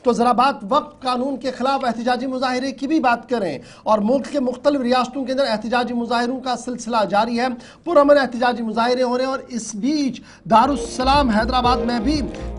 तो ज़रा बात वक्फ कानून के खिलाफ एहतजाजी मुजाहिरे की भी बात करें। और मुल्क के मुख्तलिफ रियासतों के अंदर एहतजाजी मुजाहिरों का सिलसिला जारी है, पुरअमन एहतजाजी मुजाहिरे हो रहे हैं। और इस बीच दारुस्सलाम हैदराबाद में भी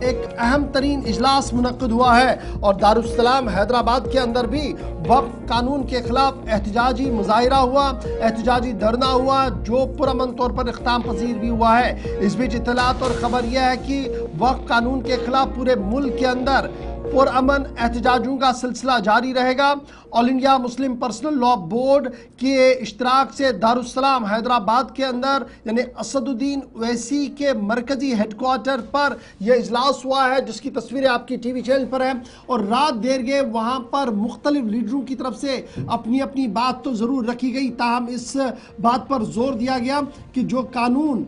एक अहम तरीन इजलास मुनक्किद हुआ है और दारुस्सलाम हैदराबाद के अंदर भी वक्फ कानून के खिलाफ एहतजाजी मुजाहिरा हुआ, एहतजाजी धरना हुआ, जो पुरअमन तौर पर इख्तिताम पजीर भी हुआ है। इस बीच इत्तलात और खबर यह है कि वक्फ कानून के खिलाफ पूरे मुल्क के अंदर पुरअमन एहतजाजों का सिलसिला जारी रहेगा। All India Muslim personal law board के इश्तराक से दारुस्सलाम हैदराबाद के अंदर यानी असदुद्दीन ओवैसी के मरकजी हेडक्वार्टर पर यह इजलास हुआ है, जिसकी तस्वीरें आपकी टीवी चैनल पर हैं। और रात देर गए वहाँ पर मुख्तलिफ लीडरों की तरफ से अपनी अपनी बात तो ज़रूर रखी गई, ताहम इस बात पर जोर दिया गया कि जो कानून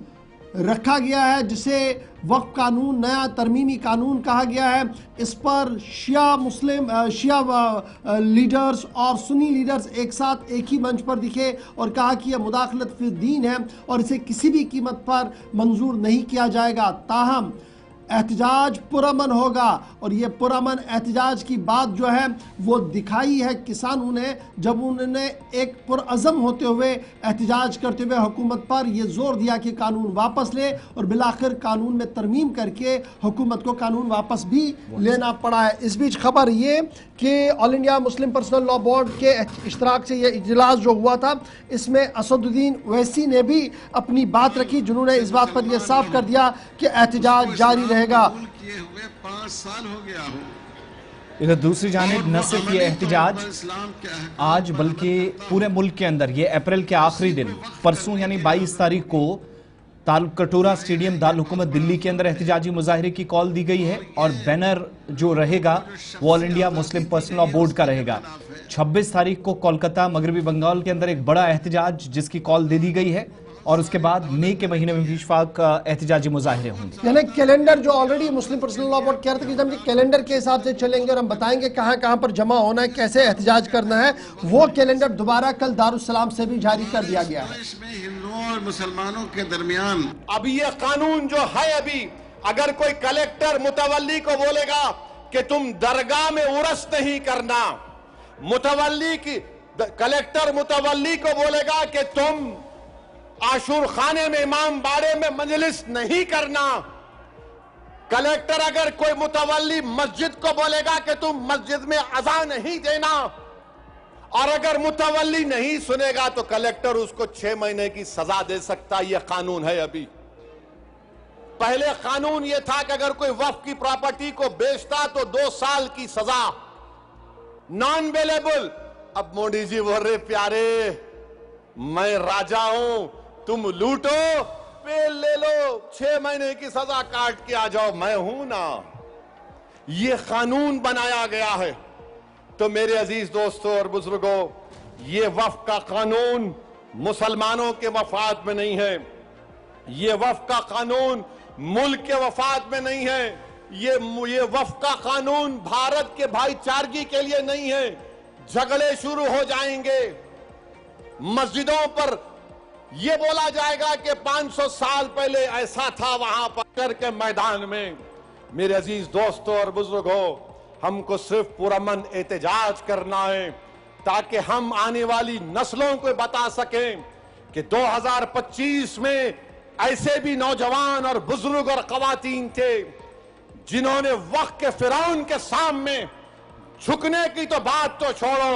रखा गया है, जिसे वक्फ कानून नया तरमीमी कानून कहा गया है, इस पर शिया लीडर्स और सुन्नी लीडर्स एक साथ एक ही मंच पर दिखे और कहा कि यह मुदाखलत फिर दीन है और इसे किसी भी कीमत पर मंजूर नहीं किया जाएगा। ताहम एहतजाज पुरअमन होगा और ये पुरअमन एहतजाज की बात जो है वो दिखाई है किसानों ने, जब उन्होंने एक पुरअज़म होते हुए एहतजाज करते हुए हुकूमत पर यह जोर दिया कि कानून वापस ले, और बिलाखिर कानून में तरमीम करके हुकूमत को कानून वापस भी लेना पड़ा है। इस बीच खबर ये कि all India Muslim personal law board के इश्तराक से यह इजलास जो हुआ था, इसमें असदुद्दीन ओवैसी ने भी अपनी बात रखी, जिन्होंने इस बात पर यह साफ कर दिया कि एहतजाज जारी रहेगा। किए हुए 5 साल हो गया हो। इधर दूसरी जानिब न सिर्फ ये एहतजाज आज बल्कि पूरे मुल्क के अंदर ये अप्रैल के आखिरी दिन परसों यानी 22 तारीख को कटोरा स्टेडियम दारुल हुकूमत दिल्ली के अंदर एहतजाजी मुजाहिरे की कॉल दी गई है और बैनर जो रहेगा वो all India Muslim personal law board का रहेगा। 26 तारीख को कोलकाता मगरबी बंगाल के अंदर एक बड़ा एहतजाज जिसकी कॉल दे दी गई है और उसके बाद मई के महीने में भी इशफाक एहतजाजी मुजाहिरे होंगे। यानी कैलेंडर जो ऑलरेडी मुस्लिम पर्सनल लॉ बोर्ड कह रहे थे कि हम कैलेंडर के हिसाब से चलेंगे और हम बताएंगे कहां कहां पर जमा होना है, कैसे एहतजाज करना है, वो कैलेंडर दोबारा कल दारुस्सलाम से भी जारी कर दिया गया है। इसमें हिंदुओं और मुसलमानों के दरमियान अभी ये कानून जो है, अभी अगर कोई कलेक्टर मुतवल्ली को बोलेगा कि तुम दरगाह में उर्स नहीं करना, कलेक्टर मुतवल्ली को बोलेगा कि तुम आशूर खाने में इमाम बाड़े में मजलिस नहीं करना, कलेक्टर अगर कोई मुतवल्ली मस्जिद को बोलेगा कि तुम मस्जिद में अज़ान नहीं देना, और अगर मुतवल्ली नहीं सुनेगा तो कलेक्टर उसको 6 महीने की सजा दे सकता। यह कानून है। अभी पहले कानून यह था कि अगर कोई वक्फ की प्रॉपर्टी को बेचता तो 2 साल की सजा, नॉन अवेलेबल। अब मोदी जी बोल रहे प्यारे मैं राजा हूं, तुम लूटो पेल ले लो, 6 महीने की सजा काट के आ जाओ, मैं हूं ना। यह कानून बनाया गया है। तो मेरे अजीज दोस्तों और बुजुर्गों, यह वक्फ का कानून मुसलमानों के मफाद में नहीं है, यह वक्फ का कानून मुल्क के वफाद में नहीं है, ये वक्फ का कानून भारत के भाईचारगी के लिए नहीं है। झगड़े शुरू हो जाएंगे, मस्जिदों पर यह बोला जाएगा कि 500 साल पहले ऐसा था वहां पर के मैदान में। मेरे अजीज दोस्तों और बुजुर्गों, हमको सिर्फ पुरअमन एहतजाज करना है ताकि हम आने वाली नस्लों को बता सकें कि 2025 में ऐसे भी नौजवान और बुजुर्ग और खवातीन थे जिन्होंने वक्त के फिरौन के सामने झुकने की तो बात तो छोड़ो,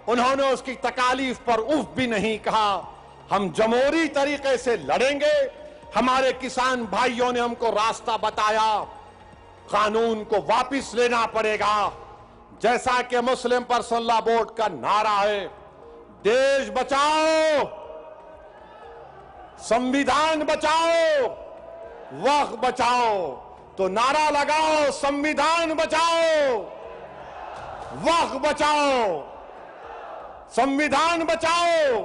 उन्होंने उसकी तकालीफ पर उफ भी नहीं कहा। हम जमहूरी तरीके से लड़ेंगे। हमारे किसान भाइयों ने हमको रास्ता बताया, कानून को वापस लेना पड़ेगा। जैसा कि मुस्लिम पर्सनल लॉ बोर्ड का नारा है, देश बचाओ, संविधान बचाओ, वक्फ बचाओ। तो नारा लगाओ, संविधान बचाओ, वक्फ बचाओ, संविधान बचाओ,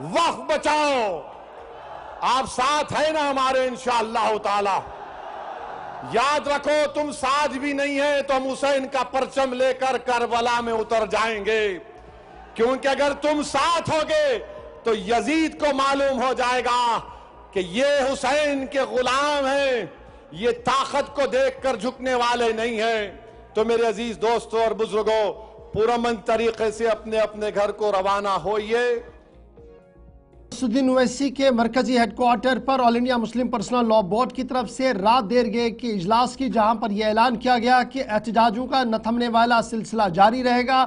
वक्फ बचाओ। आप साथ है ना हमारे इंशाअल्लाह ताला। याद रखो, तुम साथ भी नहीं है तो हम हुसैन का परचम लेकर करबला में उतर जाएंगे, क्योंकि अगर तुम साथ होगे तो यजीद को मालूम हो जाएगा कि ये हुसैन के गुलाम हैं, ये ताकत को देखकर झुकने वाले नहीं हैं। तो मेरे अजीज दोस्तों और बुजुर्गों, पुरअमन तरीके से अपने अपने घर को रवाना होइए। सुद्दीन ओवैसी के मरकजी हेडक्वार्टर पर all India Muslim personal law board की तरफ से रात देर गए कि इजलास की, जहां पर यह ऐलान किया गया कि एहतजाजों का न थमने वाला सिलसिला जारी रहेगा।